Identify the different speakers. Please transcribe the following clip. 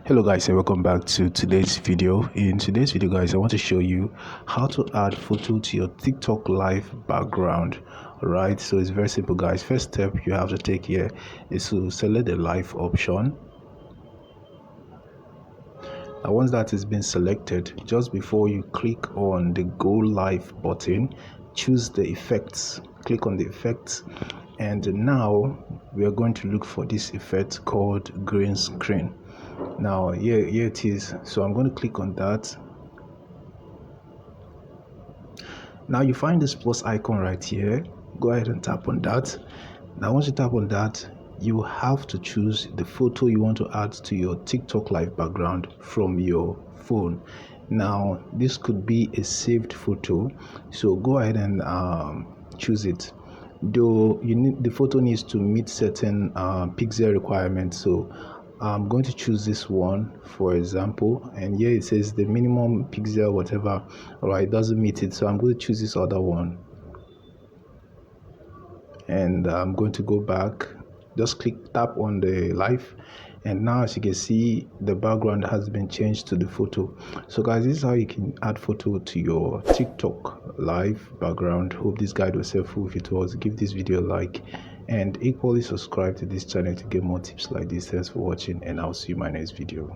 Speaker 1: Hello guys, and welcome back to today's video. In today's video guys, I want to show you how to add photo to your TikTok live background. Alright, so it's very simple guys. First step you have to take here is to select the live option. Now once that has been selected, just before you click on the go live button, choose the effects, click on the effects, and now we are going to look for this effect called green screen. Now here it is, so I'm going to click on that. Now you find this plus icon right here, go ahead and tap on that. Now once you tap on that, you have to choose the photo you want to add to your TikTok live background from your phone. Now this could be a saved photo, so go ahead and choose it. Though the photo needs to meet certain pixel requirements, so I'm going to choose this one for example, and here it says the minimum pixel whatever. All right, it doesn't meet it, so I'm going to choose this other one, and I'm going to go back, just tap on the live, and now as you can see the background has been changed to the photo. So guys, this is how you can add photo to your TikTok live background. Hope this guide was helpful. If it was, give this video a like and equally subscribe to this channel to get more tips like this. Thanks for watching, and I'll see you in my next video.